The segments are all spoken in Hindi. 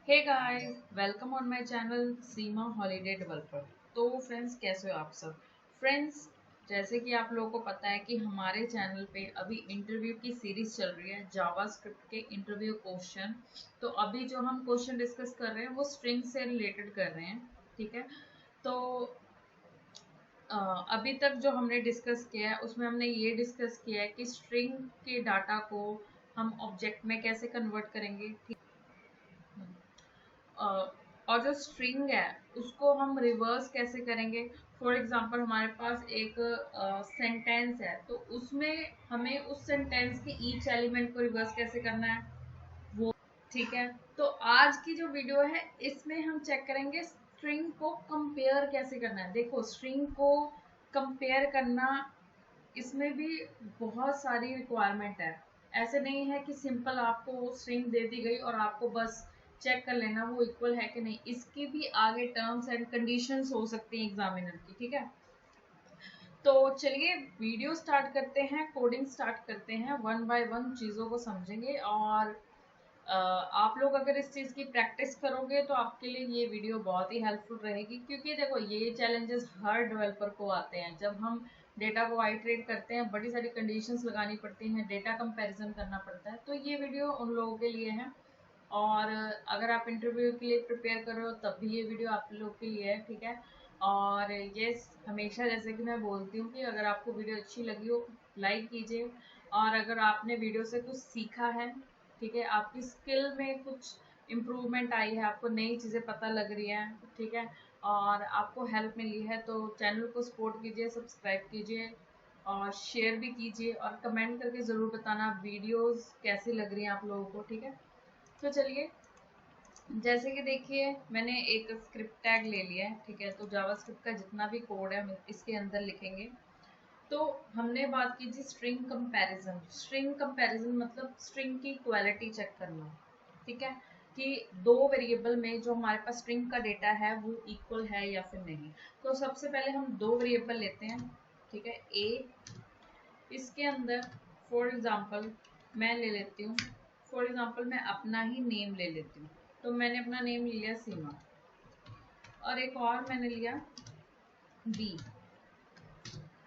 Hey guys, welcome on my channel Seema holiday developer. तो फ्रेंड्स, कैसे हो आप सब? फ्रेंड्स, जैसे कि आप लोगों को पता है कि हमारे चैनल पे अभी इंटरव्यू की सीरीज चल रही है, जावास्क्रिप्ट के इंटरव्यू क्वेश्चन। तो अभी जो हम क्वेश्चन डिस्कस कर रहे हैं वो स्ट्रिंग से रिलेटेड कर रहे हैं। ठीक है। तो अभी तक जो हमने डिस्कस किया है उसमें हमने ये डिस्कस किया है कि स्ट्रिंग के डाटा को हम ऑब्जेक्ट में कैसे कन्वर्ट करेंगे। ठीक। और जो स्ट्रिंग है उसको हम रिवर्स कैसे करेंगे। फॉर एग्जांपल, हमारे पास एक सेंटेंस है, तो उसमें हमें उस सेंटेंस के ईच एलिमेंट को रिवर्स कैसे करना है वो। ठीक है। तो आज की जो वीडियो है इसमें हम चेक करेंगे स्ट्रिंग को कंपेयर कैसे करना है। देखो, स्ट्रिंग को कंपेयर करना, इसमें भी बहुत सारी रिक्वायरमेंट है। ऐसे नहीं है कि सिंपल आपको स्ट्रिंग दे दी गई और आपको बस चेक कर लेना वो इक्वल है कि नहीं। इसकी भी आगे टर्म्स एंड कंडीशंस हो सकती हैं एग्जामिनर की। ठीक है। तो चलिए वीडियो स्टार्ट करते हैं, कोडिंग स्टार्ट करते हैं, वन बाय वन चीज़ों को समझेंगे। और आप लोग अगर इस चीज़ की प्रैक्टिस करोगे तो आपके लिए ये वीडियो बहुत ही हेल्पफुल रहेगी, क्योंकि देखो, ये चैलेंजेस हर डेवलपर को आते हैं। जब हम डेटा को आइटरेट करते हैं, बड़ी सारी कंडीशंस लगानी पड़ती हैं, डेटा कंपैरिजन करना पड़ता है, तो ये वीडियो उन लोगों के लिए है। और अगर आप इंटरव्यू के लिए प्रिपेयर कर रहे हो तब भी ये वीडियो आप लोग के लिए है। ठीक है। और ये हमेशा जैसे कि मैं बोलती हूँ कि अगर आपको वीडियो अच्छी लगी हो, लाइक कीजिए। और अगर आपने वीडियो से कुछ सीखा है, ठीक है, आपकी स्किल में कुछ इम्प्रूवमेंट आई है, आपको नई चीज़ें पता लग रही हैं, ठीक है, और आपको हेल्प मिली है, तो चैनल को सपोर्ट कीजिए, सब्सक्राइब कीजिए और शेयर भी कीजिए, और कमेंट करके ज़रूर बताना वीडियोस कैसी लग रही हैं आप लोगों को। ठीक है। तो चलिए, जैसे कि देखिए, मैंने एक स्क्रिप्ट टैग ले लिया है। ठीक है। तो जावास्क्रिप्ट का जितना भी कोड है हम इसके अंदर लिखेंगे। तो हमने बात की थी स्ट्रिंग कंपैरिजन। स्ट्रिंग कंपैरिजन मतलब स्ट्रिंग की क्वालिटी चेक करना। ठीक है। कि दो वेरिएबल में जो हमारे पास स्ट्रिंग का डेटा है वो इक्वल है या फिर नहीं। तो सबसे पहले हम दो वेरिएबल लेते हैं। ठीक है। ए, इसके अंदर फॉर एग्जांपल मैं ले लेती हूँ, फॉर एग्जांपल मैं अपना ही नेम ले लेती हूँ। तो मैंने अपना नेम ले लिया सीमा, और एक और मैंने लिया बी,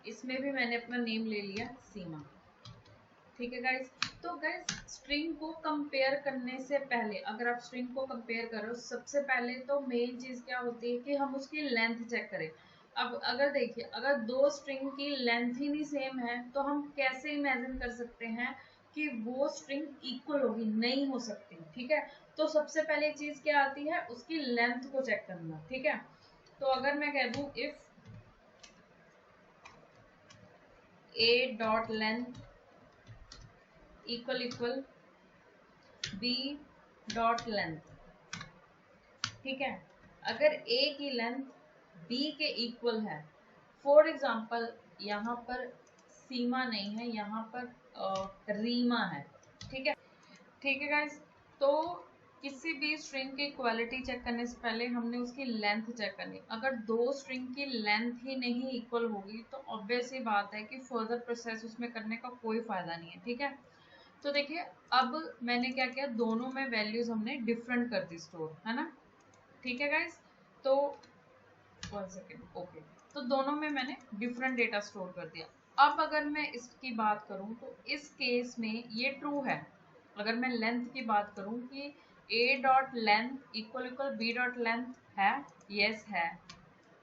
इसमें भी मैंने अपना नेम ले लिया सीमा। ठीक है गाइस। तो गाइस, स्ट्रिंग को कंपेयर करने से पहले, अगर आप स्ट्रिंग को कंपेयर करो, सबसे पहले तो मेन चीज क्या होती है कि हम उसकी लेंथ चेक करें। अब अगर देखिए, अगर दो स्ट्रिंग की लेंथ ही नहीं सेम है तो हम कैसे इमेजिन कर सकते हैं कि वो स्ट्रिंग इक्वल होगी? नहीं हो सकती। ठीक है। तो सबसे पहले चीज क्या आती है, उसकी लेंथ को चेक करना। ठीक है। तो अगर मैं कह दूं if A dot length equal B dot length. ठीक है। अगर ए की लेंथ बी के इक्वल है, फॉर एग्जाम्पल यहाँ पर सीमा नहीं है, यहाँ पर रीमा है। ठीक है। ठीक है गाइस। तो किसी भी स्ट्रिंग की क्वालिटी चेक करने से पहले हमने उसकी लेंथ चेक करनी। अगर दो स्ट्रिंग की लेंथ ही नहीं इक्वल होगी तो ऑब्वियस ही बात है कि फर्दर प्रोसेस उसमें करने का कोई फायदा नहीं है। ठीक है। तो देखिए, अब मैंने क्या किया, दोनों में वैल्यूज हमने डिफरेंट कर दी स्टोर, है ना। ठीक है गाइस। तो 1 सेकेंड, ओके। तो दोनों में मैंने डिफरेंट डेटा स्टोर कर दिया। अब अगर मैं इसकी बात करूं तो इस केस में ये ट्रू है। अगर मैं लेंथ की बात करूं कि a dot length equal B dot length है, यस है।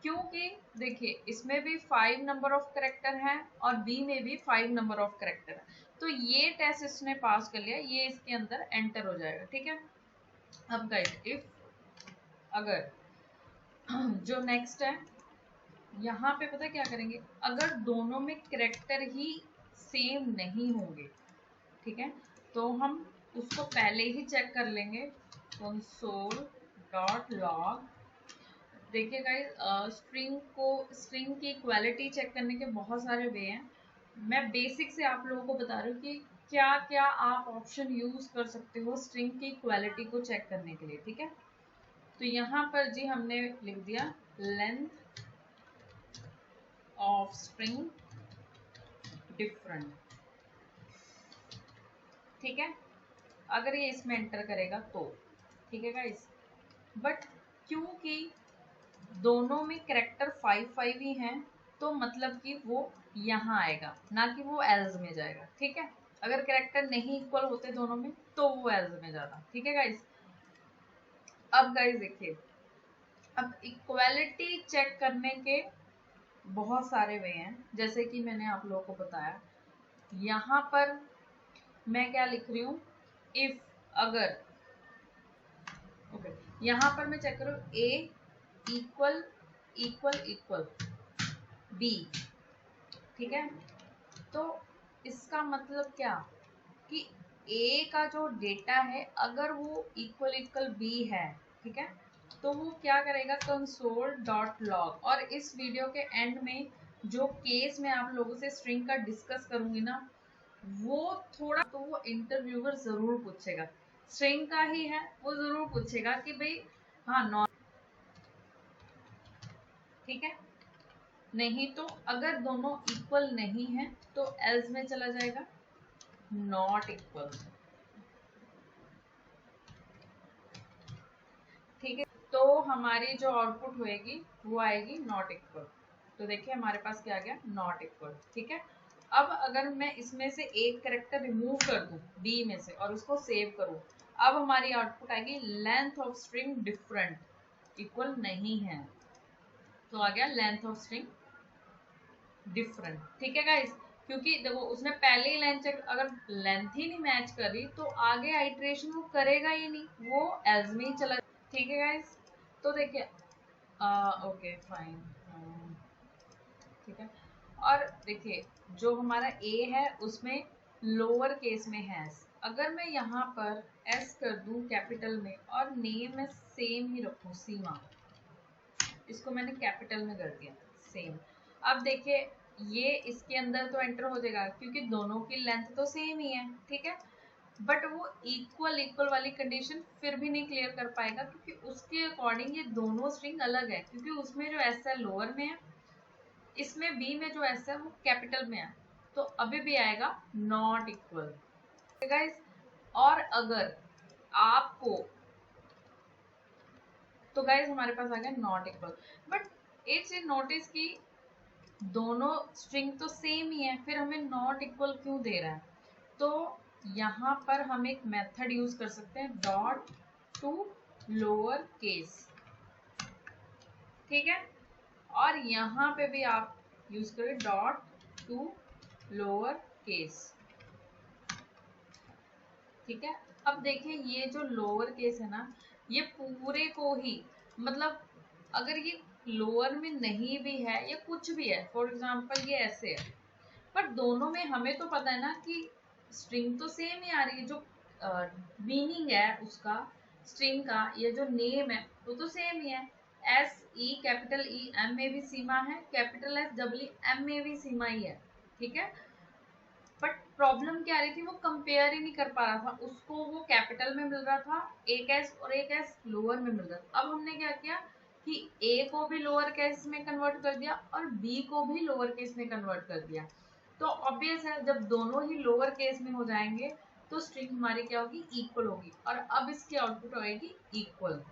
क्योंकि देखिए, इसमें भी 5 नंबर ऑफ करेक्टर है और बी में भी 5 नंबर ऑफ करेक्टर है। तो ये टेस्ट इसने पास कर लिया, ये इसके अंदर एंटर हो जाएगा। ठीक है। अब गाइस, इफ अगर जो नेक्स्ट है, यहाँ पे पता क्या करेंगे, अगर दोनों में करेक्टर ही सेम नहीं होंगे, ठीक है, तो हम उसको पहले ही चेक कर लेंगे console डॉट लॉग। देखिए गाइस, स्ट्रिंग की क्वालिटी चेक करने के बहुत सारे वे हैं। मैं बेसिक से आप लोगों को बता रही हूँ कि क्या क्या आप ऑप्शन यूज कर सकते हो स्ट्रिंग की क्वालिटी को चेक करने के लिए। ठीक है। तो यहाँ पर जी हमने लिख दिया लेंथ ऑफ स्ट्रिंग डिफरेंट। ठीक है। अगर ये इसमें एंटर करेगा तो ठीक है गाइस। बट क्योंकि दोनों में कैरेक्टर 5 ही हैं, तो मतलब कि वो यहाँ आएगा, ना कि वो एल्स में जाएगा। ठीक है, अगर कैरेक्टर नहीं इक्वल होते दोनों में तो वो एल्स में जाता। ठीक है गाइस, अब गाइस देखिए, अब इक्वालिटी चेक करने के बहुत सारे वे हैं, जैसे कि मैंने आप लोगों को बताया। यहाँ पर मैं क्या लिख रही हूँ, इफ, अगर, ओके, यहाँ पर मैं चेक करूँ ए इक्वल इक्वल इक्वल बी। ठीक है, तो इसका मतलब क्या कि ए का जो डेटा है अगर वो इक्वल इक्वल बी है, ठीक है, तो वो क्या करेगा, कंसोल डॉट लॉग। और इस वीडियो के एंड में जो केस मैं आप लोगों से स्ट्रिंग का डिस्कस करूंगी ना, वो थोड़ा तो वो इंटरव्यूअर जरूर पूछेगा, स्ट्रिंग का ही है, वो जरूर पूछेगा कि भाई हाँ नॉट, ठीक है, नहीं तो अगर दोनों इक्वल नहीं है तो एल्स में चला जाएगा, नॉट इक्वल। ठीक है, तो हमारी जो आउटपुट होएगी वो आएगी नॉट इक्वल। तो देखिए हमारे पास क्या आ गया, नॉट इक्वल। ठीक है, अब अगर मैं इसमें से एक कैरेक्टर रिमूव कर दूं बी में से और उसको सेव करूं, अब हमारी आउटपुट आएगी length of string different equal नहीं है, तो आ गया लेंथ ऑफ स्ट्रिंग डिफरेंट। ठीक है गाइस, क्योंकि देखो उसने पहले ही लेंथ चेक, अगर लेंथ ही नहीं मैच करी तो आगे आइट्रेशन वो करेगा ही नहीं, वो एल्स में ही चला। ठीक है गाइस, तो देखिए ओके फाइन, ठीक है, और देखिए जो हमारा ए है उसमें लोअर केस में है, अगर मैं यहाँ पर एस कर दूं कैपिटल में और नेम में सेम ही रखूं सीमा, इसको मैंने कैपिटल में कर दिया सेम। अब देखिए ये इसके अंदर तो एंटर हो जाएगा क्योंकि दोनों की लेंथ तो सेम ही है। ठीक है, बट वो इक्वल इक्वल वाली कंडीशन फिर भी नहीं क्लियर कर पाएगा क्योंकि उसके अकॉर्डिंग ये दोनों स्ट्रिंग अलग है, क्योंकि उसमें जो एस है लोअर में है, इसमें बी में जो एस है वो कैपिटल में है, तो अभी भी आएगा नॉट इक्वल। गाइस, और अगर आपको, तो गाइस हमारे पास आ गया नॉट इक्वल, बट एक चीज नोटिस की, दोनों स्ट्रिंग तो सेम ही है, फिर हमें नॉट इक्वल क्यों दे रहा है, तो यहाँ पर हम एक मेथड यूज कर सकते हैं, डॉट टू लोअर केस। ठीक है, और यहाँ पे भी आप यूज करें डॉट टू लोअर केस। ठीक है, अब देखिए ये जो लोअर केस है ना, ये पूरे को ही, मतलब अगर ये लोअर में नहीं भी है या कुछ भी है, फॉर एग्जांपल ये ऐसे है, पर दोनों में हमें तो पता है ना कि स्ट्रिंग तो सेम ही आ रही है, जो मीनिंग है उसका स्ट्रिंग का, ये जो नेम है वो तो सेम ही है, S E capital E M में भी सीमा है, कैपिटल एस डब्ल्यू एम में भी सीमा ही है। ठीक है, बट प्रॉब्लम क्या आ रही थी, वो कंपेयर ही नहीं कर पा रहा था, उसको वो कैपिटल में मिल रहा था एक एस और एक एस लोअर में मिल रहा था। अब हमने क्या किया कि ए को भी लोअर केस में कन्वर्ट कर दिया और बी को भी लोअर केस में कन्वर्ट कर दिया, तो ऑब्वियस है जब दोनों ही लोअर केस में हो जाएंगे तो स्ट्रिंग हमारी क्या होगी, इक्वल होगी, और अब इसकी आउटपुट आएगी इक्वल।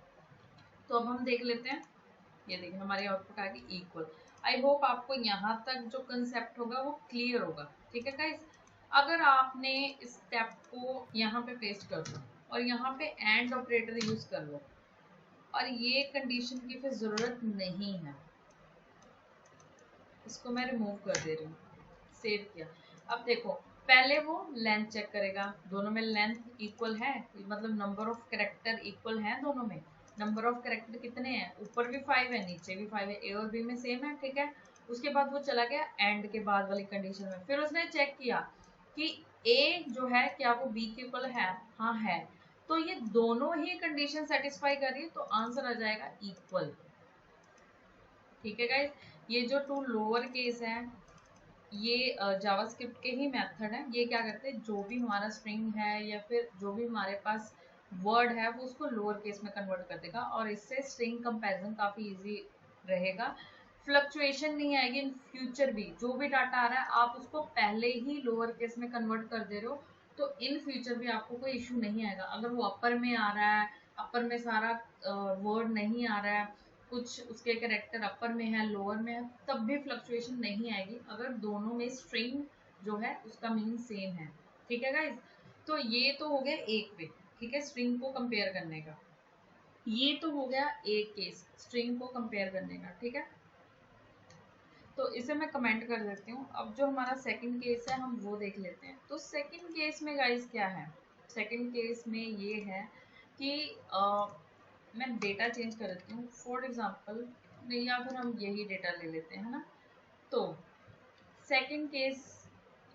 तो अब हम देख लेते हैं, ये देखिए हमारी आउटपुट आ गई इक्वल। आई होप आपको यहाँ तक जो कंसेप्ट होगा वो क्लियर होगा। ठीक है गाइस, अगर आपने इस स्टेप को यहाँ पे पेस्ट कर दो और यहाँ पे एंड ऑपरेटर यूज कर लो और ये कंडीशन की फिर जरूरत नहीं है, इसको मैं रिमूव कर दे रही हूँ, सेव किया। अब देखो पहले वो लेंथ चेक करेगा, दोनों में लेंथ इक्वल है, मतलब नंबर ऑफ कैरेक्टर इक्वल है दोनों में, नंबर ऑफ कैरेक्टर कितने हैं, ऊपर भी 5 है नीचे भी 5 है, ए और बी में सेम है। ठीक है, उसके बाद वो चला गया एंड के बाद वाली कंडीशन में, फिर उसने चेक किया कि ए जो है क्या वो बी के इक्वल है, हाँ है, तो ये दोनों ही कंडीशन सेटिस्फाई कर रही है, तो आंसर आ जाएगा इक्वल। ठीक है गाइस, ये जो टू लोअर केस है ये जावास्क्रिप्ट के ही मेथड है, ये क्या करते हैं जो भी हमारा स्ट्रिंग है या फिर जो भी हमारे पास वर्ड है वो उसको लोअर केस में कन्वर्ट कर देगा, और इससे स्ट्रिंग कंपैरिजन काफी इजी रहेगा, फ्लक्चुएशन नहीं आएगी इन फ्यूचर भी, जो भी डाटा आ रहा है आप उसको पहले ही लोअर केस में कन्वर्ट कर दे रहे हो, तो इन फ्यूचर भी आपको कोई इशू नहीं आएगा। अगर वो अपर में आ रहा है, अपर में सारा वर्ड नहीं आ रहा है, कुछ उसके कैरेक्टर अपर में है लोअर में है, तब भी फ्लक्चुएशन नहीं आएगी अगर दोनों में स्ट्रिंग जो है उसका मीनिंग सेम है। ठीक है गाइज, तो ये तो हो गया एक वे, ठीक है, स्ट्रिंग को कंपेयर करने का। ये तो हो गया एक केस स्ट्रिंग को कंपेयर करने का, ठीक है। तो इसे मैं कमेंट कर देती हूँ। अब जो हमारा सेकंड केस है हम वो देख लेते हैं। तो सेकंड केस में गाइस क्या है, सेकंड केस में ये है कि मैं डेटा चेंज कर देती हूँ फॉर एग्जांपल, या फिर हम यही डेटा ले लेते हैं, है ना। तो सेकंड केस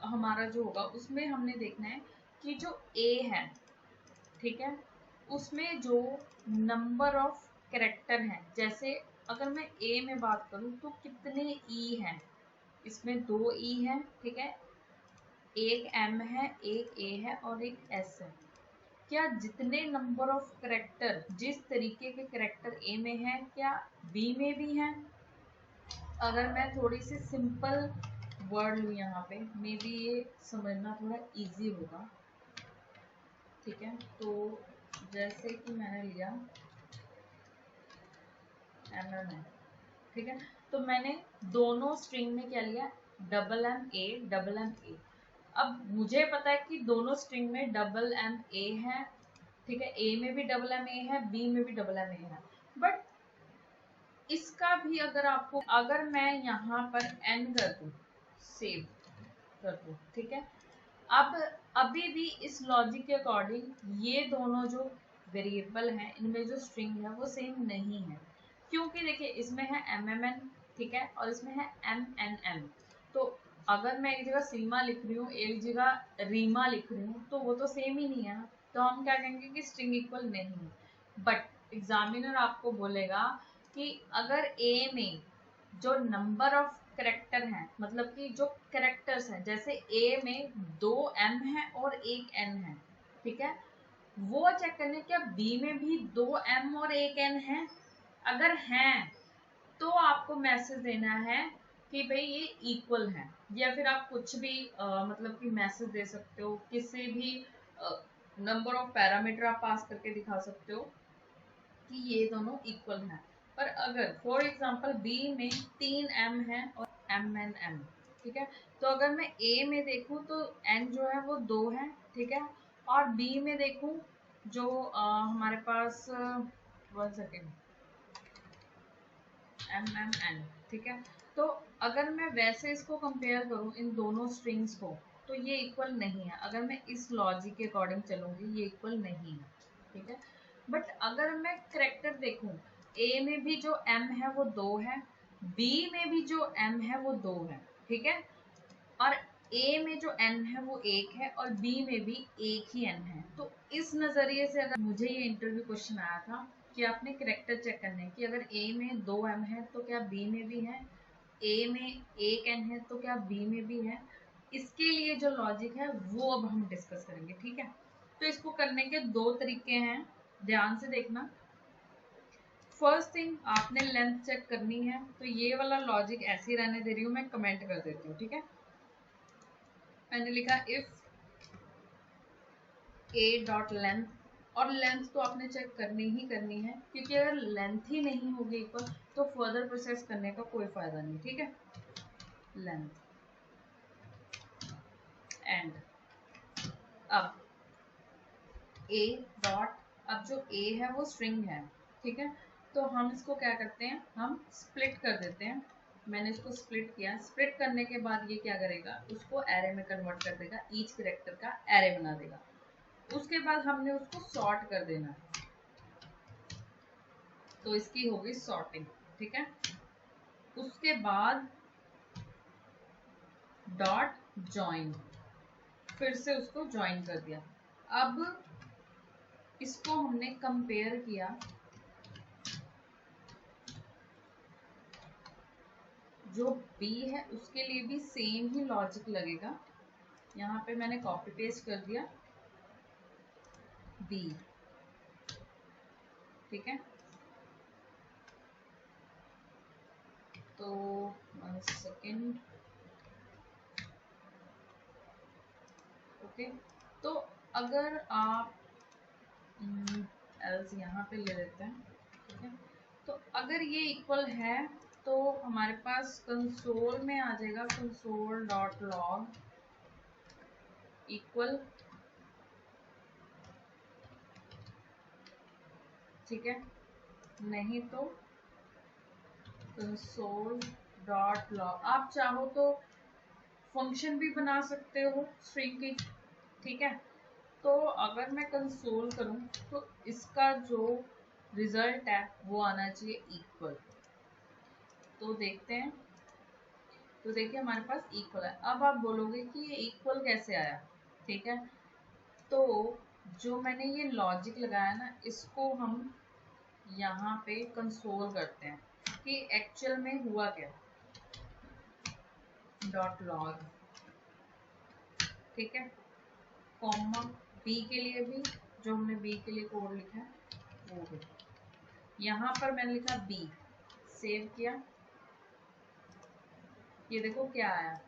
हमारा जो होगा उसमें हमने देखना है कि जो ए है, ठीक है, उसमें जो नंबर ऑफ कैरेक्टर हैं, जैसे अगर मैं ए में बात करूं तो कितने ई हैं, इसमें 2 ई है, ठीक है, एक एम है, एक ए है और एक एस है। क्या जितने नंबर ऑफ कैरेक्टर, जिस तरीके के कैरेक्टर ए में है, क्या बी में भी हैं? अगर मैं थोड़ी सी सिंपल वर्ड लूँ यहाँ पे, मे बी ये समझना थोड़ा इजी होगा, ठीक है। तो जैसे कि मैंने लिया एम, ठीक है, तो मैंने दोनों स्ट्रिंग में क्या लिया, double M A, double M A. अब मुझे पता है कि दोनों स्ट्रिंग में डबल एम ए है, ठीक है, ए में भी डबल एम ए है, बी में भी डबल एम ए है, बट इसका भी अगर आपको, अगर मैं यहाँ पर एन कर दूं, सेव कर दूं, ठीक है, अब अभी भी इस लॉजिक के अकॉर्डिंग ये दोनों जो वेरिएबल हैं इनमें जो स्ट्रिंग है वो सेम नहीं है, क्योंकि देखिए इसमें है एम एम एन, ठीक है, और इसमें है एम एन एम। तो अगर मैं एक जगह सीमा लिख रही हूँ, एक जगह रीमा लिख रही हूँ, तो वो तो सेम ही नहीं है ना, तो हम क्या कहेंगे कि स्ट्रिंग इक्वल नहीं है। बट एग्जामिनर आपको बोलेगा कि अगर ए में जो नंबर ऑफ करेक्टर हैं, मतलब कि जो करेक्टर्स हैं, जैसे ए में 2 एम है और 1 एन है, ठीक है, वो चेक करने क्या बी में भी 2 एम और 1 एन है। अगर हैं तो आपको मैसेज देना है कि भाई ये इक्वल है, या फिर आप कुछ भी मतलब कि मैसेज दे सकते हो, किसी भी नंबर ऑफ पैरामीटर आप पास करके दिखा सकते हो कि ये दोनों इक्वल हैं। पर अगर फॉर एग्जांपल बी में 3 एम है और एम एन एम, ठीक है, तो अगर मैं ए में देखूं तो एन जो है वो 2 है, ठीक है, और बी में देखूं जो हमारे पास 1 सेकेंड एम एम एन, ठीक है। तो अगर मैं वैसे इसको कंपेयर करूं इन दोनों स्ट्रिंग्स को, तो ये इक्वल नहीं है। अगर मैं इस लॉजिक के अकॉर्डिंग चलूंगी ये इक्वल नहीं है, ठीक है। बट अगर मैं करेक्टर देखूं, ए में भी जो एम है वो 2 है, बी में भी जो एम है वो 2 है, ठीक है, और ए में जो एन है वो 1 है और बी में भी 1 ही एन है। तो इस नजरिए से अगर मुझे ये इंटरव्यू क्वेश्चन आया था कि आपने करेक्टर चेक करने हैं कि अगर ए में 2 एम है तो क्या बी में भी है, ए में 1 एन है तो क्या बी में भी है, इसके लिए जो लॉजिक है वो अब हम डिस्कस करेंगे, ठीक है। तो इसको करने के 2 तरीके हैं, ध्यान से देखना। फर्स्ट थिंग आपने लेंथ चेक करनी है, तो ये वाला लॉजिक ऐसे ही रहने दे रही हूँ, मैं कमेंट कर देती हूँ, ठीक है। मैंने लिखा इफ ए डॉट लेंथ, और लेंथ तो आपने चेक करनी ही करनी है, क्योंकि अगर लेंथ ही नहीं होगी इक्वल तो फर्दर प्रोसेस करने का कोई फायदा नहीं, ठीक है। लेंथ एंड अब ए डॉट, अब जो ए है वो स्ट्रिंग है, ठीक है, तो हम इसको क्या करते हैं, हम स्प्लिट कर देते हैं। मैंने इसको स्प्लिट किया, स्प्लिट करने के बाद ये क्या करेगा, उसको एरे में कन्वर्ट कर देगा, ईच कैरेक्टर का एरे बना देगा। उसके बाद हमने उसको सॉर्ट कर देना है, तो इसकी होगी सॉर्टिंग, ठीक है। उसके बाद डॉट ज्वाइन, फिर से उसको ज्वाइन कर दिया। अब इसको हमने कंपेयर किया, जो बी है उसके लिए भी सेम ही लॉजिक लगेगा। यहाँ पे मैंने कॉपी पेस्ट कर दिया बी, ठीक है। तो 1 सेकेंड, ओके। तो अगर आप एल्स यहाँ पे ले लेते हैं, ठीक है। तो अगर ये इक्वल है तो हमारे पास कंसोल में आ जाएगा कंसोल डॉट लॉग इक्वल, ठीक है। नहीं तो कंसोल डॉट लॉग, आप चाहो तो फंक्शन भी बना सकते हो स्ट्रिंग की, ठीक है। तो अगर मैं कंसोल करूं तो इसका जो रिजल्ट है वो आना चाहिए इक्वल। तो देखते हैं, तो देखिए हमारे पास इक्वल है। अब आप बोलोगे कि ये इक्वल कैसे आया, ठीक है। तो जो मैंने ये लॉजिक लगाया ना, इसको हम यहाँ पे कंसोल करते हैं कि एक्चुअल में हुआ क्या, डॉट लॉग, ठीक है। कॉमा बी के लिए भी, जो हमने बी के लिए कोड लिखा है वो भी, यहाँ पर मैंने लिखा बी, सेव किया, ये देखो क्या आया,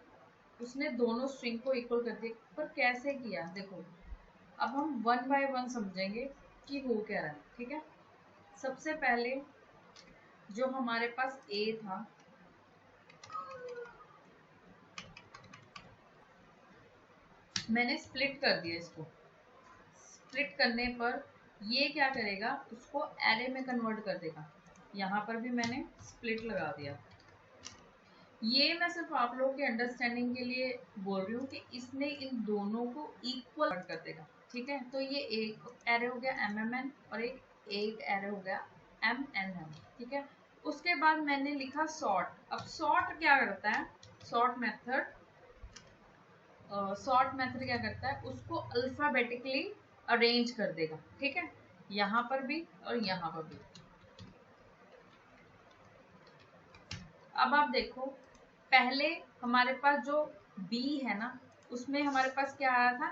उसने दोनों स्ट्रिंग को इक्वल कर दिया। पर कैसे किया देखो, अब हम वन बाय वन समझेंगे कि हो क्या रहा है, ठीक है। सबसे पहले जो हमारे पास ए था, मैंने स्प्लिट कर दिया इसको। स्प्लिट करने पर ये क्या करेगा, उसको एरे में कन्वर्ट कर देगा। यहाँ पर भी मैंने स्प्लिट लगा दिया। ये मैं सिर्फ आप लोगों के अंडरस्टैंडिंग के लिए बोल रही हूँ कि इसने इन दोनों को इक्वल कर देगा, ठीक है। तो ये एक एरे हो गया MMN और एक एरे हो गया MNM, ठीक है। उसके बाद मैंने लिखा सॉर्ट। अब सॉर्ट क्या करता है, सॉर्ट मेथड क्या करता है, उसको अल्फाबेटिकली अरेंज कर देगा, ठीक है। यहाँ पर भी और यहाँ पर भी। अब आप देखो, पहले हमारे पास जो B है ना, उसमें हमारे पास क्या आया था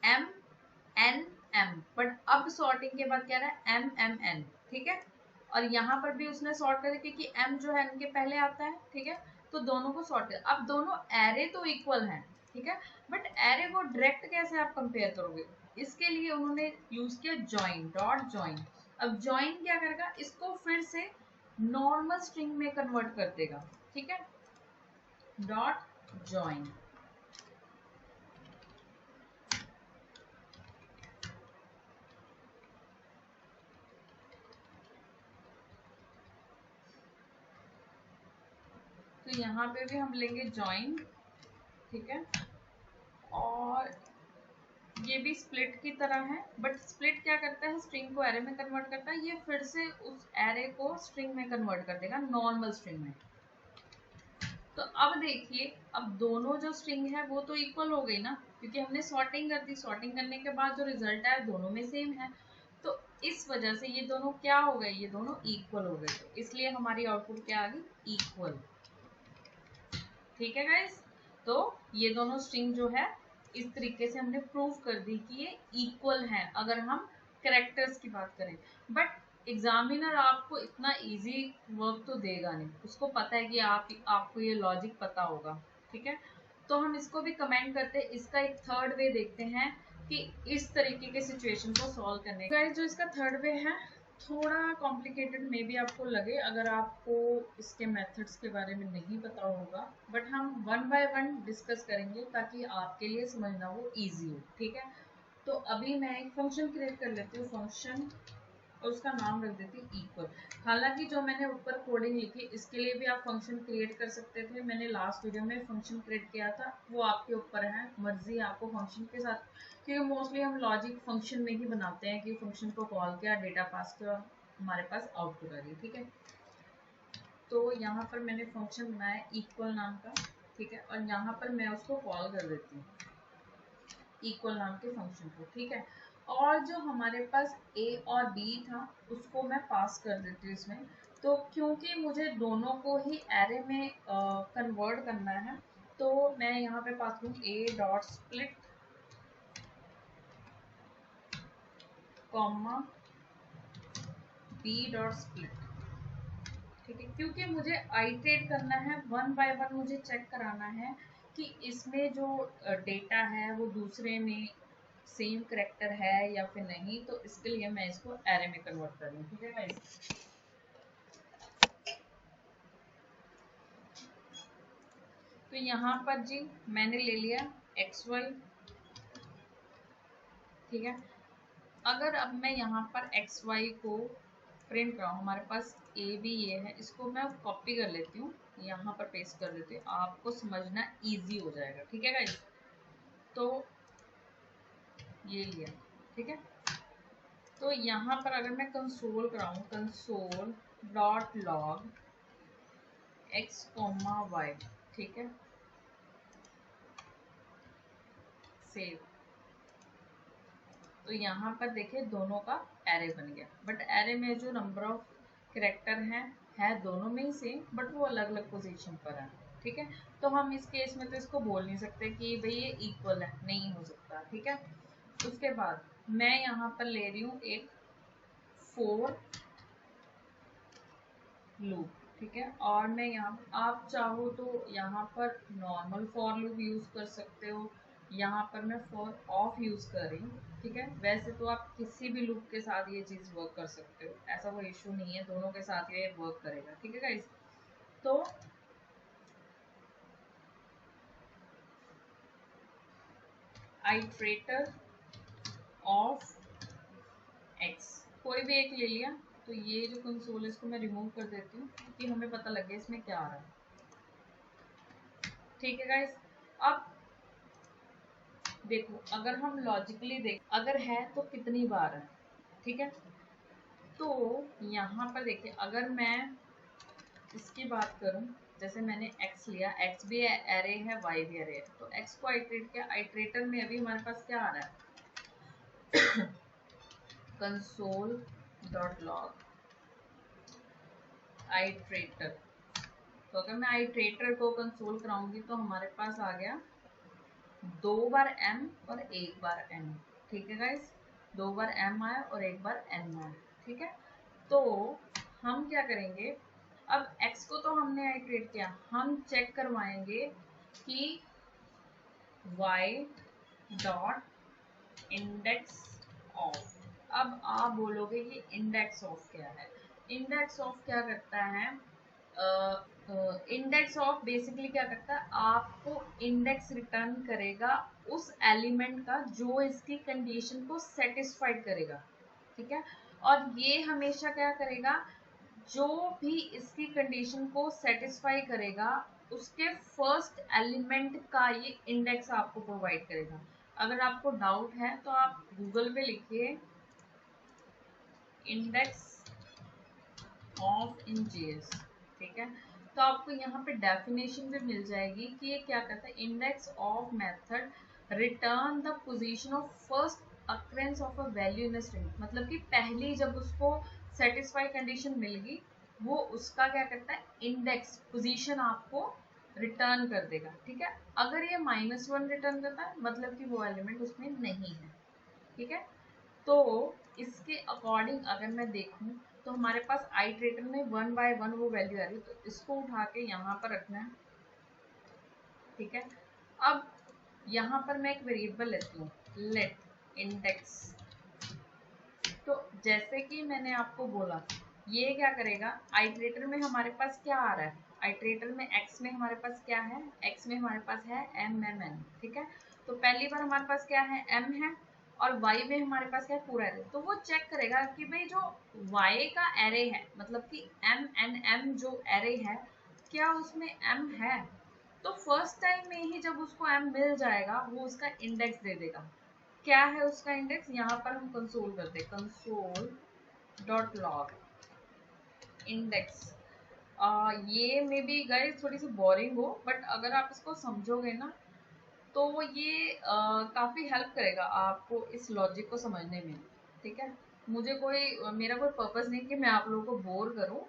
MNM, बट अब सॉर्टिंग के बाद क्या रहा है MMN, ठीक है। और यहाँ पर भी उसने सॉर्ट कर दिया क्योंकि M जो है इनके पहले आता है, ठीक है। तो दोनों को सॉर्ट कर, अब दोनों एरे तो इक्वल हैं, ठीक है। बट एरे को डायरेक्ट कैसे आप कंपेयर करोगे, इसके लिए उन्होंने यूज किया ज्वाइन, डॉट ज्वाइन। अब ज्वाइन क्या करेगा, इसको फिर से नॉर्मल स्ट्रिंग में कन्वर्ट कर देगा, ठीक है, डॉट ज्वाइन। तो यहाँ पे भी हम लेंगे ज्वाइन, ठीक है। और ये भी स्प्लिट की तरह है, बट स्प्लिट क्या करता है, स्ट्रिंग को एरे में कन्वर्ट करता है। ये फिर से उस एरे को स्ट्रिंग में कन्वर्ट कर देगा, नॉर्मल स्ट्रिंग में। तो अब देखिए, अब दोनों जो स्ट्रिंग है वो तो इक्वल हो गई ना, क्योंकि हमने सॉर्टिंग कर दी। सॉर्टिंग करने के बाद जो रिजल्ट आया दोनों में सेम है, तो इस वजह से ये दोनों क्या हो गए, ये दोनों इक्वल हो गए। तो इसलिए हमारी आउटपुट क्या आ गई, इक्वल, ठीक है गाइस। तो ये दोनों स्ट्रिंग जो है इस तरीके से हमने प्रूव कर दी कि ये इक्वल है, अगर हम कैरेक्टर्स की बात करें। बट एग्जामिनर आपको इतना इजी वर्क तो देगा नहीं, उसको पता है कि आपको ये लॉजिक पता होगा, ठीक है। तो हम इसको भी कमेंट करते हैं। इसका एक थर्ड वे देखते हैं कि इस तरीके के सिचुएशन को सॉल्व करने का। जो इसका थर्ड वे है थोड़ा कॉम्प्लिकेटेड मे बी आपको लगे अगर आपको इसके मेथड्स के बारे में नहीं पता होगा, बट हम वन बाय वन डिस्कस करेंगे ताकि आपके लिए समझना वो इजी हो, ठीक है। तो अभी मैं एक फंक्शन क्रिएट कर लेती हूँ, फंक्शन, और उसका नाम रख देती हूँ इक्वल। हालांकि जो मैंने ऊपर कोडिंग लिखी इसके लिए भी आप फंक्शन क्रिएट कर सकते थे। मैंने लास्ट वीडियो में फंक्शन क्रिएट किया था, वो आपके ऊपर है, मर्जी आपको फंक्शन के साथ, क्योंकि मोस्टली हम लॉजिक फंक्शन में ही बनाते हैं कि फंक्शन को कॉल किया, डेटा पास किया, हमारे पास आउटपुट आ गई, ठीक है। तो यहाँ पर मैंने फंक्शन बनाया इक्वल नाम का, ठीक है। और यहाँ पर मैं उसको कॉल कर देती हूँ इक्वल नाम के फंक्शन को, ठीक है। और जो हमारे पास a और b था उसको मैं पास कर देती हूँ इसमें। तो क्योंकि मुझे दोनों को ही एरे में कन्वर्ट करना है, तो मैं यहाँ पे पास करूँ a dot split comma b dot split, ठीक है। क्योंकि मुझे आइटरेट करना है, वन बाय वन मुझे चेक कराना है कि इसमें जो डेटा है वो दूसरे में सेम करेक्टर है या फिर नहीं, तो इसके लिए मैं इसको एरे में कन्वर्ट कर लूँ। ठीक है गाइस, तो यहाँ पर जी मैंने ले लिया xy। ठीक है, अगर अब मैं यहाँ पर xy को प्रिंट कराऊँ, हमारे पास a भी ये है, इसको मैं कॉपी कर लेती हूँ, यहाँ पर पेस्ट कर देती हूँ, आपको समझना इजी हो जाएगा। ठीक है गाइस, तो ये लिया। ठीक है, तो यहाँ पर अगर मैं कंसोल कराऊँ, console dot log x, y, ठीक है, सेव, तो यहाँ पर देखिए दोनों का एरे बन गया, बट एरे में जो नंबर ऑफ कैरेक्टर है दोनों में ही सेम, बट वो अलग अलग पोजीशन पर है। ठीक है, तो हम इस केस में तो इसको बोल नहीं सकते कि भाई ये इक्वल है, नहीं हो सकता। ठीक है, उसके बाद मैं यहाँ पर ले रही हूँ एक फोर लूप। ठीक है, और मैं यहाँ, आप चाहो तो यहाँ पर नॉर्मल फॉर लूप यूज कर सकते हो, यहाँ पर मैं फॉर ऑफ यूज कर रही हूँ। ठीक है, वैसे तो आप किसी भी लूप के साथ ये चीज वर्क कर सकते हो, ऐसा कोई इशू नहीं है, दोनों के साथ ये वर्क करेगा। ठीक है गाइस, तो आइट्रेटर ऑफ एक्स, कोई भी एक ले लिया, तो ये जो कंसोल है इसको मैं रिमूव कर देती हूँ क्योंकि हमें पता लगे इसमें क्या आ रहा है। ठीक है गाइस, अब देखो अगर हम लॉजिकली देख, अगर है तो कितनी बार है। ठीक है, तो यहाँ पर देखिए अगर मैं इसकी बात करूं, जैसे मैंने x लिया, x भी एरे है, y भी एरे है, तो x को आइट्रेट किया, आइट्रेटर में अभी हमारे पास क्या आ रहा है कंसोल डॉट लॉग आइट्रेटर, तो अगर मैं आइट्रेटर को कंसोल कराऊंगी तो हमारे पास आ गया 2 बार m और 1 बार n। ठीक है गाइस, 2 बार m आया और 1 बार n आया। ठीक है, तो हम क्या करेंगे, अब x को तो हमने आइट्रेट किया, हम चेक करवाएंगे कि y डॉट इंडेक्स ऑफ। अब आप बोलोगे कि इंडेक्स ऑफ क्या है, इंडेक्स ऑफ क्या करता है, इंडेक्स ऑफ बेसिकली क्या करता है, आपको इंडेक्स रिटर्न करेगा उस एलिमेंट का जो इसकी कंडीशन को सेटिस्फाइड करेगा। ठीक है, और ये हमेशा क्या करेगा, जो भी इसकी कंडीशन को सेटिस्फाई करेगा उसके फर्स्ट एलिमेंट का ये इंडेक्स आपको प्रोवाइड करेगा। अगर आपको डाउट है तो आप गूगल पे लिखिए इंडेक्स ऑफ इन जेएस। ठीक है, तो आपको यहाँ पे डेफिनेशन भी मिल जाएगी कि ये क्या करता है, index of method return the position of first occurrence of a value in string, मतलब कि पहली जब उसको सेटिस्फाई कंडीशन मिल गई, वो उसका क्या करता है, इंडेक्स पोजीशन आपको रिटर्न कर देगा। ठीक है, अगर ये -1 रिटर्न करता है मतलब कि वो एलिमेंट उसमें नहीं है। ठीक है, तो इसके अकॉर्डिंग अगर मैं देखूं तो हमारे पास आइट्रेटर में 1 बाय 1 वो वैल्यू आ रही है, तो इसको उठा के यहाँ पर रखना है। ठीक है, अब यहाँ पर मैं एक वेरिएबल लेती हूँ लेट इंडेक्स, तो जैसे कि मैंने आपको बोला ये क्या करेगा, आइट्रेटर में हमारे पास क्या आ रहा है, आइट्रेटर में x में हमारे पास क्या है, x में हमारे पास है m। ठीक है, तो पहली बार हमारे पास क्या है, m है, और y में हमारे पास क्या है, पूरा एरे, तो वो चेक करेगा कि भाई जो y का एरे है, मतलब कि m जो एरे है, क्या उसमें m है, तो फर्स्ट टाइम में ही जब उसको m मिल जाएगा वो उसका इंडेक्स दे देगा। क्या है उसका इंडेक्स, यहाँ पर हम कंसोल करते हैं कंसोल डॉट लॉग इंडेक्स। ये मे बी गाइस थोड़ी सी बोरिंग हो, बट अगर आप इसको समझोगे ना तो ये काफ़ी हेल्प करेगा आपको इस लॉजिक को समझने में। ठीक है, मुझे कोई मेरा कोई पर्पस नहीं कि मैं आप लोगों को बोर करूं,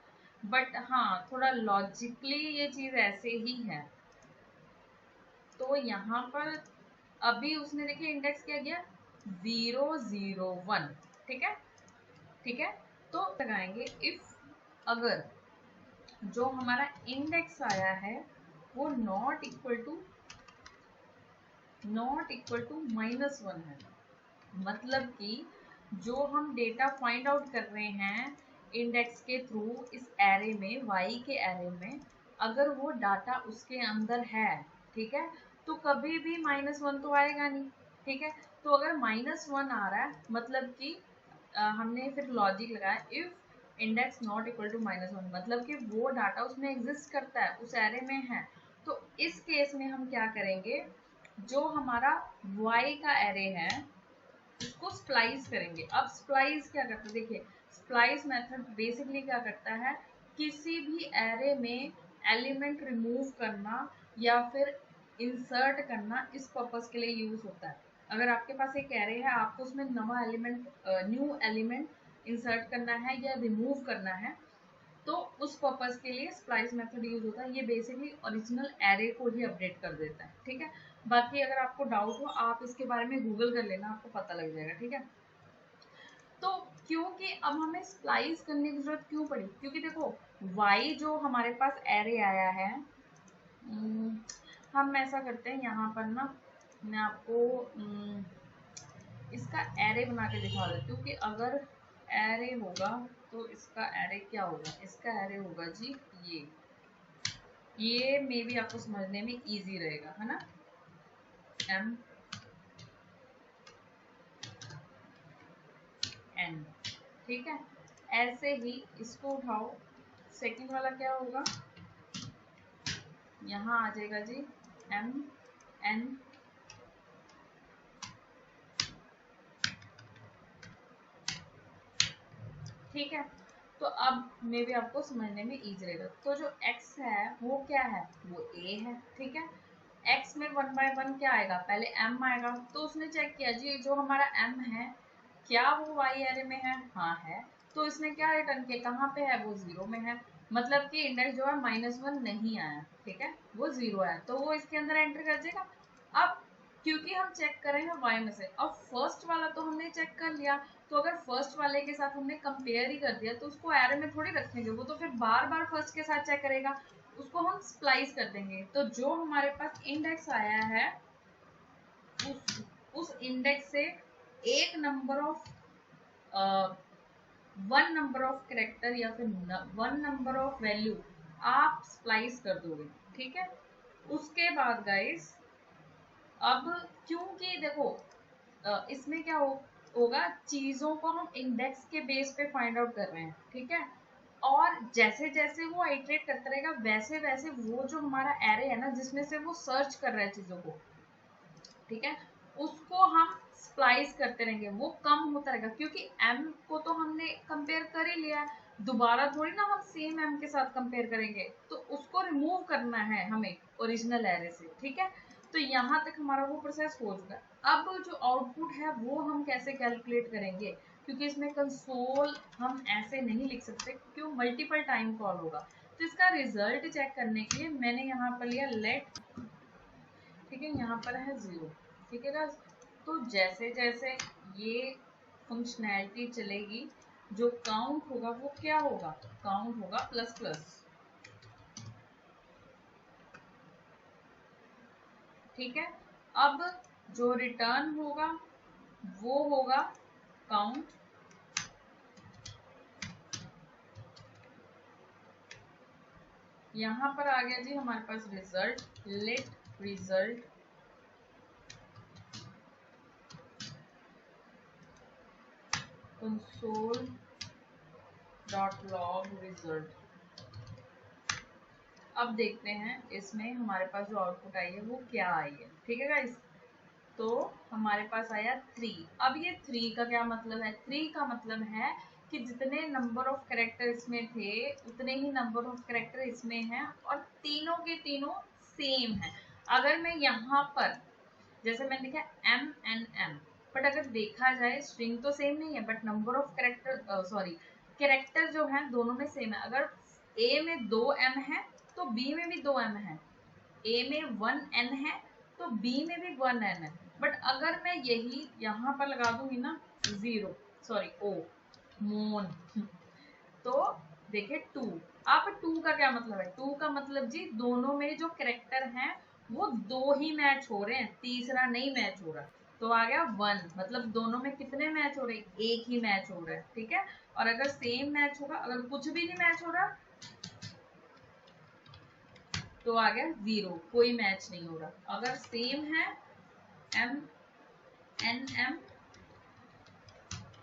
बट हाँ थोड़ा लॉजिकली ये चीज़ ऐसे ही है। तो यहाँ पर अभी उसने देखिए इंडेक्स क्या किया 001। ठीक है, ठीक है, तो लगाएंगे इफ अगर जो हमारा इंडेक्स आया है वो नॉट इक्वल टू -1 है, मतलब कि जो हम डेटा फाइंड आउट कर रहे हैं इंडेक्स के थ्रू इस एरे में, y के एरे में, अगर वो डाटा उसके अंदर है, ठीक है, तो कभी भी -1 तो आएगा नहीं, ठीक है। तो अगर -1 आ रहा है मतलब कि हमने फिर लॉजिक लगाया, if index not equal to -1, मतलब कि वो डाटा उसमें एग्जिस्ट करता है, उस एरे में है। तो इस केस में हम क्या करेंगे, जो हमारा y का एरे है उसको स्प्लाइस करेंगे। अब स्प्लाइस क्या करता है, देखिए स्प्लाइस मेथड बेसिकली क्या करता है, किसी भी एरे में एलिमेंट रिमूव करना या फिर इंसर्ट करना, इस पर्पस के लिए यूज होता है। अगर आपके पास एक एरे है, आपको उसमें नवा एलिमेंट, न्यू एलिमेंट इंसर्ट करना है या रिमूव करना है, तो उस पर्पस के लिए स्प्लाइस मेथड यूज होता है। ये बेसिकली ओरिजिनल एरे को ही अपडेट कर देता है, ठीक है। बाकी अगर आपको डाउट हो आप इसके बारे में गूगल कर लेना, आपको पता लग जाएगा, ठीक है। तो क्योंकि अब हमें स्प्लाइस करने की जरूरत क्यों पड़ी, क्योंकि देखो y जो हमारे पास एरे आया है, हम ऐसा करते हैं यहाँ पर ना, मैं आपको इसका एरे बना के दिखा देती हूँ कि अगर एरे होगा तो इसका एरे क्या होगा। इसका एरे होगा जी ये मे बी आपको समझने में इजी रहेगा, है ना। M N, ठीक है। ऐसे ही इसको उठाओ, सेकंड वाला क्या होगा, यहाँ आ जाएगा जी M N, ठीक है। तो अब मे भी आपको समझने में इजी रहेगा। तो जो x है वो क्या है, वो a है, ठीक है। x में 1 by 1 क्या आएगा, पहले m आएगा। तो उसने चेक किया जी जो हमारा m है क्या वो y एरे में है, हाँ है। तो इसने क्या रिटर्न किया, कहाँ पे है, वो 0 में है। मतलब कि इंडेक्स जो है -1 नहीं आया, ठीक है, वो 0 आया, तो वो इसके अंदर एंटर कर देगा। अब क्योंकि हम चेक करेंगे y में से, अब फर्स्ट वाला तो हमने चेक कर लिया, तो अगर फर्स्ट वाले के साथ हमने कंपेयर ही कर दिया तो उसको एरे में थोड़ी रखेंगे, वो तो फिर बार बार फर्स्ट के साथ चेक करेगा, उसको हम स्प्लाइस कर देंगे। तो जो हमारे पास इंडेक्स आया है उस इंडेक्स से एक number of one number of character या फिर वन नंबर ऑफ वैल्यू आप स्प्लाइस कर दोगे, ठीक है। उसके बाद गाइस, अब क्योंकि देखो इसमें क्या होगा, चीजों को हम इंडेक्स के बेस पे फाइंड आउट कर रहे हैं, ठीक है। और जैसे जैसे वो आइटरेट करता रहेगा वैसे वैसे वो जो हमारा एरे है ना जिसमें से वो सर्च कर रहा है चीजों को, ठीक है, उसको हम स्प्लाइस करते रहेंगे, वो कम होता रहेगा। क्योंकि m को तो हमने कंपेयर कर ही लिया है, दोबारा थोड़ी ना हम सेम m के साथ कंपेयर करेंगे, तो उसको रिमूव करना है हमें ओरिजिनल एरे से, ठीक है। तो यहाँ तक हमारा वो प्रोसेस हो चुका है। अब जो आउटपुट है वो हम कैसे कैलकुलेट करेंगे, क्योंकि इसमें कंसोल हम ऐसे नहीं लिख सकते, क्यों, मल्टीपल टाइम कॉल होगा। तो इसका रिजल्ट चेक करने के लिए मैंने यहाँ पर लिया लेट, ठीक है, यहाँ पर है 0, ठीक है गाइस। तो जैसे जैसे ये फंक्शनैलिटी चलेगी, जो काउंट होगा वो क्या होगा, काउंट होगा प्लस प्लस, ठीक है। अब जो रिटर्न होगा वो होगा काउंट, यहाँ पर आ गया जी हमारे पास result, let result console dot log result. अब देखते हैं इसमें हमारे पास जो आउटपुट आई है वो क्या आई है, ठीक है गाइस। तो हमारे पास आया 3। अब ये 3 का क्या मतलब है, 3 का मतलब है कि जितने नंबर ऑफ कैरेक्टर इसमें थे उतने ही नंबर ऑफ कैरेक्टर इसमें हैं और तीनों के तीनों सेम हैं। अगर मैं यहाँ पर जैसे मैंने लिखा M, बट अगर देखा जाए स्ट्रिंग तो सेम नहीं है, but number of character, sorry, character जो है दोनों में सेम है। अगर ए में 2 M है तो बी में भी 2 M है, ए में 1 N है तो बी में भी 1 N है। बट अगर मैं यही यहाँ पर लगा दूंगी ना 0, सॉरी ओ मोन, तो देखिए 2। अब 2 का क्या मतलब है, 2 का मतलब जी दोनों में जो कैरेक्टर हैं वो 2 ही मैच हो रहे हैं, तीसरा नहीं मैच हो रहा। तो आ गया 1, मतलब दोनों में कितने मैच हो रहे हैं, एक ही मैच हो रहा है, ठीक है। और अगर सेम मैच होगा, अगर कुछ भी नहीं मैच हो रहा तो आ गया 0, कोई मैच नहीं हो रहा। अगर सेम है MNM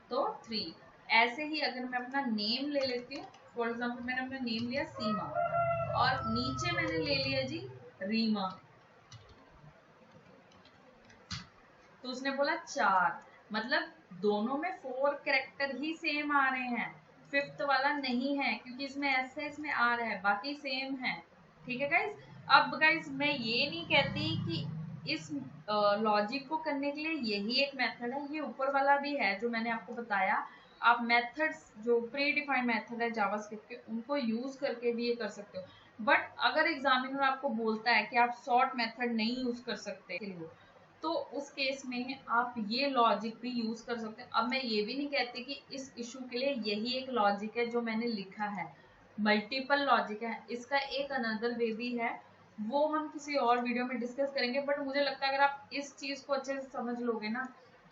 तो 3। ऐसे ही अगर मैं अपना नेम ले लेती हूँ, फॉर एग्जाम्पल मैंने अपना नेम लिया सीमा और नीचे मैंने ले लिया जी रीमा, तो उसने बोला 4, मतलब दोनों में 4 कैरेक्टर ही सेम आ रहे हैं, फिफ्थ वाला नहीं है क्योंकि इसमें एस है, इसमें आर है, बाकी सेम है, ठीक है गाइज। अब गाइज मैं ये नहीं कहती कि इस लॉजिक को करने के लिए यही एक मेथड है, ये ऊपर वाला भी है जो मैंने आपको बताया। आप मेथड्स जो प्री डिफाइंड मेथड है जावास्क्रिप्ट के, उनको यूज करके भी ये कर सकते हो। बट अगर एग्जामिनर आपको बोलता है कि आप शॉर्ट मेथड नहीं यूज कर सकते तो उस केस में आप ये लॉजिक भी यूज कर सकते हैं। अब मैं ये भी नहीं कहती कि इस इशू के लिए यही एक लॉजिक है जो मैंने लिखा है, मल्टीपल लॉजिक है, इसका एक अनदर वे भी है, वो हम किसी और वीडियो में डिस्कस करेंगे। बट मुझे लगता है अगर आप इस चीज को अच्छे से समझ लोगे ना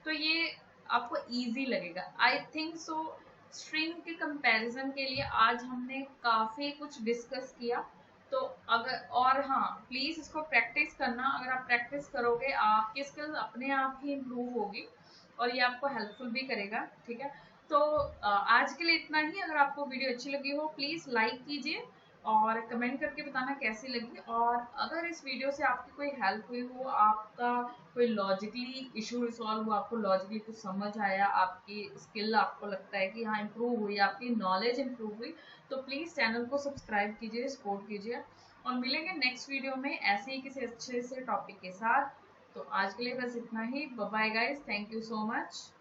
तो ये आपको इजी लगेगा, आई थिंक सो। स्ट्रिंग के कंपैरिजन के लिए आज हमने काफी कुछ डिस्कस किया, तो अगर, और हाँ प्लीज इसको प्रैक्टिस करना, अगर आप प्रैक्टिस करोगे आपकी स्किल्स अपने आप ही इम्प्रूव होगी और ये आपको हेल्पफुल भी करेगा, ठीक है। तो आज के लिए इतना ही। अगर आपको वीडियो अच्छी लगी हो प्लीज लाइक कीजिए और कमेंट करके बताना कैसी लगी। और अगर इस वीडियो से आपकी कोई हेल्प हुई हो, आपका कोई लॉजिकली इशू रिसॉल्व हुआ, आपको लॉजिकली कुछ समझ आया, आपकी स्किल आपको लगता है कि हाँ इम्प्रूव हुई, आपकी नॉलेज इम्प्रूव हुई, तो प्लीज़ चैनल को सब्सक्राइब कीजिए, सपोर्ट कीजिए। और मिलेंगे नेक्स्ट वीडियो में ऐसे ही किसी अच्छे से टॉपिक के साथ। तो आज के लिए बस इतना ही। Bye bye guys, thank you so much.